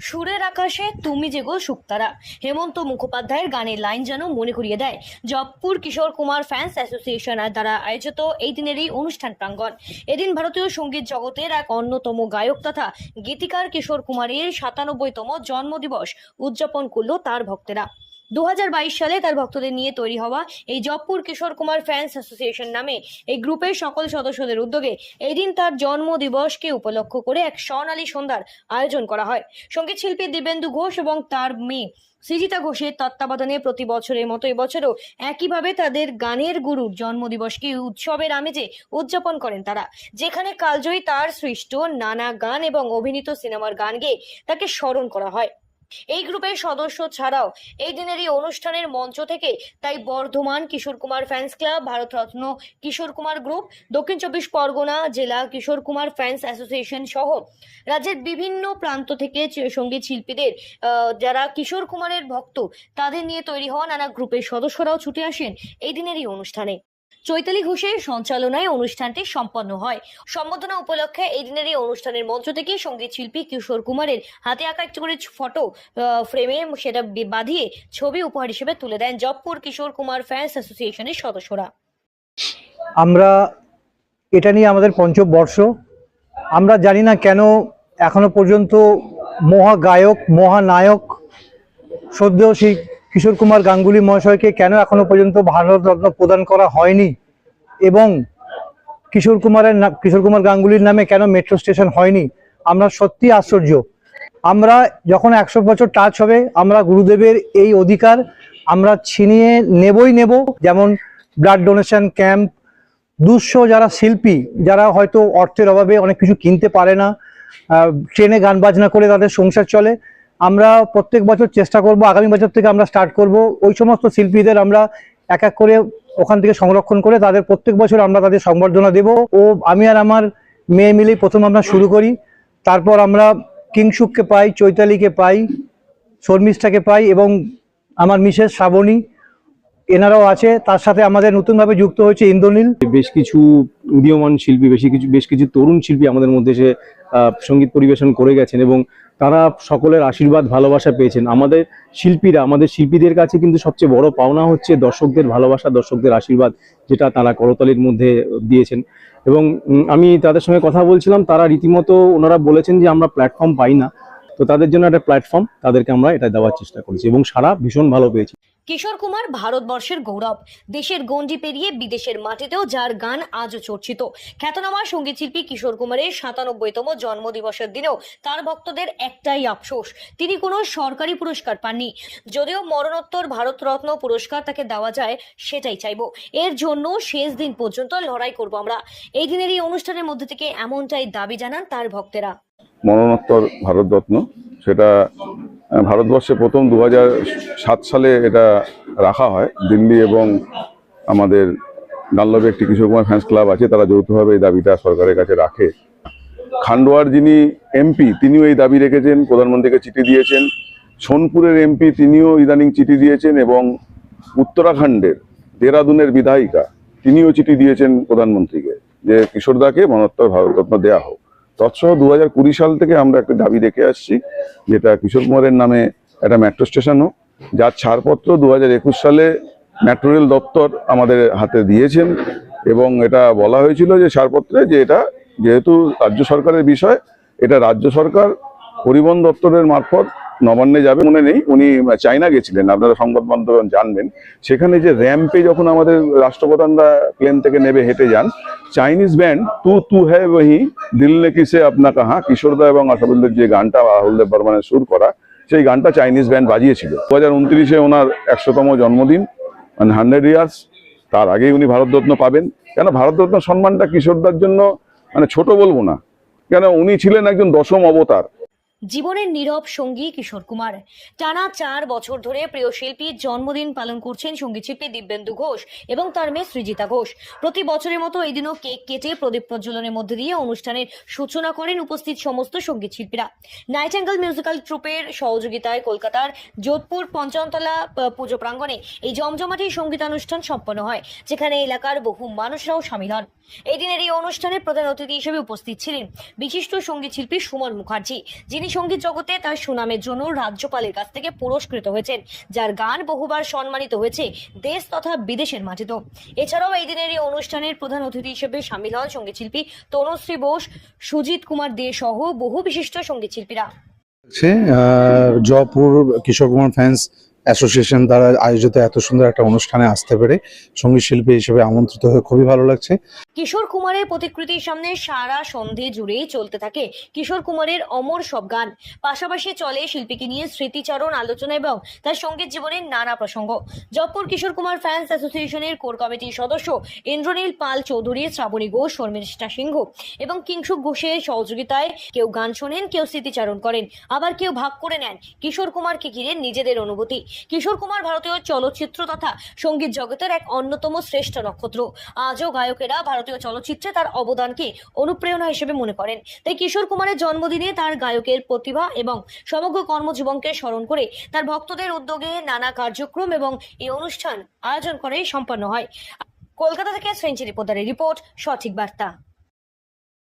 সুরের আকাশে তুমি জেগো শুকতারা হেমন্ত মুখোপাধ্যায়ের গানের লাইন যেন মনে করিয়ে দেয় জবপুর কিশোর কুমার ফ্যান্স অ্যাসোসিয়েশন দ্বারা আয়োজিত এই দিনের এই অনুষ্ঠান প্রাঙ্গণ। এদিন ভারতীয় সঙ্গীত জগতের এক অন্যতম গায়ক তথা গীতিকার কিশোর কুমারের ৯৭তম জন্মদিবস উদযাপন করল তার ভক্তেরা। 2022 সালে তার ভক্তদের নিয়ে তৈরি হওয়া এই জবপুর কিশোর কুমার ফ্যান্স অ্যাসোসিয়েশন নামে এই গ্রুপের সকল সদস্যদের উদ্যোগে এই দিন তার জন্মদিবসকে উপলক্ষ করে এক স্বর্ণালী সন্ধ্যার আয়োজন করা হয়। সঙ্গীত শিল্পী দিব্যেন্দু ঘোষ এবং তার মেয়ে সৃজিতা ঘোষের তত্ত্বাবধানে প্রতি বছরের মতো এবছরও একইভাবে তাদের গানের গুরুর জন্মদিবসকে উৎসবের আমেজে উদযাপন করেন তারা, যেখানে কালজয়ী তার সৃষ্ট নানা গান এবং অভিনীত সিনেমার গান গেয়ে তাকে স্মরণ করা হয়। এই গ্রুপের সদস্য ছাড়াও এই দিনের এই অনুষ্ঠানের মঞ্চ থেকে তাই Bardhaman Kishore Kumar fans club, Bharat Ratna Kishore Kumar group, দক্ষিণ 24 পরগনা জেলা কিশোর কুমার ফ্যান্স অ্যাসোসিয়েশন সহ রাজ্যের বিভিন্ন প্রান্ত থেকে সঙ্গীত শিল্পীদের যারা কিশোর কুমারের ভক্ত তাদের নিয়ে তৈরি হওয়া নানা গ্রুপের সদস্যরাও ছুটে আসেন এই দিনের এই অনুষ্ঠানে। চৈতালি ঘোষের সঞ্চালনায় অনুষ্ঠানটি সম্পন্ন হয়। সম্বোধনা উপলক্ষে এই দিনের এই অনুষ্ঠানের মঞ্চ থেকে সঙ্গীত শিল্পী কিশোর কুমারের হাতে আঁকা একটি করে ফটো ফ্রেমে সেটা বাঁধিয়ে ছবি উপহার হিসেবে তুলে দেন জবপুর কিশোর কুমার ফ্যান্স অ্যাসোসিয়েশনের সদস্যরা। আমরা এটা নিয়ে আমাদের পঞ্চম বর্ষ। আমরা জানি না কেন এখনো পর্যন্ত মহাগায়ক মহানায়ক শ্রদ্ধেয় শ্রী কিশোর কুমার গাঙ্গুলি মহাশয়কে কেন এখনো পর্যন্ত ভারতরত্ন প্রদান করা হয়নি এবং কিশোর কুমার গাঙ্গুলির নামে কেন মেট্রো স্টেশন হয়নি। আমরা সত্যি আশ্চর্য। আমরা যখন 100 বছর টাচ হবে আমরা গুরুদেবের এই অধিকার আমরা ছিনিয়ে নেবই নেব। যেমন ব্লাড ডোনেশন ক্যাম্প, দুঃস্থ যারা শিল্পী যারা হয়তো অর্থের অভাবে অনেক কিছু কিনতে পারে না, ট্রেনে গান বাজনা করে তাদের সংসার চলে, আমরা প্রত্যেক বছর চেষ্টা করব, আগামী বছর থেকে আমরা স্টার্ট করব ওই সমস্ত শিল্পীদের আমরা এক এক করে ওখান থেকে সংরক্ষণ করে তাদের প্রত্যেক বছর আমরা তাদের সংবর্ধনা দেব। ও আমি আর আমার মেয়ে মিলেই প্রথম আমরা শুরু করি, তারপর আমরা কিংসুককে পাই, চৈতালিকে পাই, শর্মিষ্ঠাকে পাই এবং আমার মিসেস শ্রাবণী এনারাও আছে। তার সাথে আমাদের নতুনভাবে যুক্ত হয়েছে ইন্দ্রনীল। বেশ কিছু উদীয়মান শিল্পী, বেশ কিছু তরুণ শিল্পী আমাদের মধ্যে এসে সঙ্গীত পরিবেশন করে গেছেন এবং তারা সকলের আশীর্বাদ ভালোবাসা পেয়েছেন। আমাদের শিল্পীদের কাছে কিন্তু সবচেয়ে বড় পাওনা হচ্ছে দর্শকদের ভালোবাসা, দর্শকদের আশীর্বাদ, যেটা তারা করতালির মধ্যে দিয়েছেন। এবং আমি তাদের সঙ্গে কথা বলছিলাম, তারা রীতিমতো ওনারা বলেছেন যে আমরা প্ল্যাটফর্ম পাই না, তো তাদের জন্য একটা প্ল্যাটফর্ম তাদেরকে আমরা এটা দেওয়ার চেষ্টা করেছি এবং সারা ভীষণ ভালো পেয়েছি। কিশোর কুমার ভারতবর্ষের গৌরব, দেশের গণ্ডি পেরিয়ে বিদেশের মাটিতেও যার গান আজও চর্চিত। খ্যাতনামা সঙ্গীত শিল্পী কিশোর কুমারের ৯৭তম জন্মদিবসের দিনেও তার ভক্তদের একটাই আফসোস, তিনি কোনো সরকারি পুরস্কার পাননি। যদিও মরণোত্তর ভারতরত্ন পুরস্কার তাকে দেওয়া যায়, সেটাই চাইব। এর জন্য শেষ দিন পর্যন্ত লড়াই করব আমরা। এই দিনের এই অনুষ্ঠানের মধ্যে থেকে এমনটাই দাবি জানান তার ভক্তেরা। মরণোত্তর ভারতরত্ন, সেটা ভারতবর্ষে প্রথম 2007 সালে এটা রাখা হয়। দিল্লি এবং আমাদের ডানলপে একটি কিশোর কুমার ফ্যান্স ক্লাব আছে, তারা যৌথভাবে এই দাবিটা সরকারের কাছে রাখে। খান্ডোয়ার যিনি এমপি তিনিও এই দাবি রেখেছেন, প্রধানমন্ত্রীকে চিঠি দিয়েছেন। সোনপুরের এমপি তিনিও ইদানিং চিঠি দিয়েছেন এবং উত্তরাখণ্ডের দেরাদুনের বিধায়িকা তিনিও চিঠি দিয়েছেন প্রধানমন্ত্রীকে যে কিশোরদাকে মরণোত্তর ভারতরত্ন দেওয়া হোক। তৎসহ 2020 সাল থেকে আমরা একটা দাবি রেখে আসছি, যেটা কিশোর কুমারের নামে একটা মেট্রো স্টেশন হোক, যার ছাড়পত্র 2021 সালে মেট্রো রেল দপ্তর আমাদের হাতে দিয়েছেন এবং এটা বলা হয়েছিল যে ছাড়পত্রে যে এটা যেহেতু রাজ্য সরকারের বিষয়, এটা রাজ্য সরকার পরিবহন দপ্তরের মারফত নবান্নে যাবে। মনে নেই উনি চায়না গেছিলেন, আপনারা সংবাদ মাধ্যমে জানবেন। সেখানে যে র্যাম্পে যখন আমাদের রাষ্ট্রপ্রধানরা প্লেন থেকে নেবে হেঁটে যান, চাইনিজ ব্যান্ড তু হ্যায় ওহি দিল নে কিসে আপনা কাহা, কিশোরদা এবং আশাফুলদের যে গানটা রাহুলদেব বর্মনের সুর করা, সেই গানটা চাইনিজ ব্যান্ড বাজিয়েছিল। 2029-এ ওনার 100তম জন্মদিন, মানে 100 ইয়ার্স। তার আগেই উনি ভারতরত্ন পাবেন। কেন ভারতরত্ন সম্মানটা কিশোরদার জন্য মানে ছোট বলবো না, কেন উনি ছিলেন একজন দশম অবতার। জীবনের নীরব সঙ্গী কিশোর কুমার টানা 4 বছর ধরে প্রিয় শিল্পীর জন্মদিন পালন করছেন সঙ্গীত শিল্পী দিব্যেন্দু ঘোষ এবং তার মেয়ে সৃজিতা ঘোষ। প্রতি বছরের মতো এই দিনও কেক কেটে প্রদীপ প্রজ্বলনের মধ্যে দিয়ে অনুষ্ঠানের সূচনা করেন উপস্থিত সমস্ত সঙ্গীত শিল্পীরা। নাইটিঙ্গেল মিউজিক্যাল ট্রুপের সহযোগিতায় কলকাতার যোধপুর পঞ্চমতলা পুজো প্রাঙ্গণে এই জমজমাটি সঙ্গীতানুষ্ঠান সম্পন্ন হয়, যেখানে এলাকার বহু মানুষরাও সামিল হন। এই দিনের এই অনুষ্ঠানে প্রধান অতিথি হিসেবে উপস্থিত ছিলেন বিশিষ্ট সঙ্গীত শিল্পী সুমন মুখার্জি, যিনি তিনি সঙ্গীত জগতে তার সুনামের জন্য রাজ্যপালের কাছ থেকে পুরস্কৃত হয়েছেন, যার গান বহুবার সম্মানিত হয়েছে দেশ তথা বিদেশের মাটিতেও। এছাড়াও এই দিনের এই অনুষ্ঠানের প্রধান অতিথি হিসেবে সামিল হন সঙ্গীতশিল্পী তনুশ্রী বোস, সুজিত কুমার দে সহ বহু বিশিষ্ট সঙ্গীতশিল্পীরা। জয়পুর কিশোর কুমার ফ্যান্স অ্যাসোসিয়েশন দ্বারা আয়োজিত এত সুন্দর একটা অনুষ্ঠানে আসতে পেরে সঙ্গীত শিল্পী হিসেবে আমন্ত্রিত হয়ে খুবই ভালো লাগছে। কিশোর কুমারের প্রতিকৃতির সামনে সারা সন্ধে জুড়েই চলতে থাকে কিশোর কুমারের অমর সব গান। পাশাপাশি চলে শিল্পীকে নিয়ে স্মৃতিচারণ, আলোচনা এবং তার সঙ্গীত জীবনের নানা প্রসঙ্গ। জয়পুর কিশোর কুমার ফ্যান্স অ্যাসোসিয়েশনের কোর কমিটির সদস্য ইন্দ্রনীল পাল চৌধুরী, শ্রাবণী ঘোষ, শর্মিষ্ঠা সিংহ এবং কিংশুক ঘোষের সহযোগিতায় কেউ গান শোনেন, কেউ স্মৃতিচারণ করেন, আবার কেউ ভাগ করে নেন কিশোর কুমারকে ঘিরে নিজেদের অনুভূতি। কিশোর কুমার ভারতীয় চলচ্চিত্র তথা সঙ্গীত জগতের এক অন্যতম শ্রেষ্ঠ নক্ষত্র। আজও গায়কেরা ভারতীয় চলচ্চিত্রে তার অবদানকে অনুপ্রেরণা হিসেবে মনে করেন। তাই কিশোর কুমারের জন্মদিনে তার গায়কের প্রতিভা এবং সমগ্র কর্মজীবনকে স্মরণ করে তার ভক্তদের উদ্যোগে নানা কার্যক্রম এবং এই অনুষ্ঠান আয়োজন করে সম্পন্ন হয়। কলকাতা থেকে সেঞ্চুরি পোদ্দারের রিপোর্ট, সঠিক বার্তা।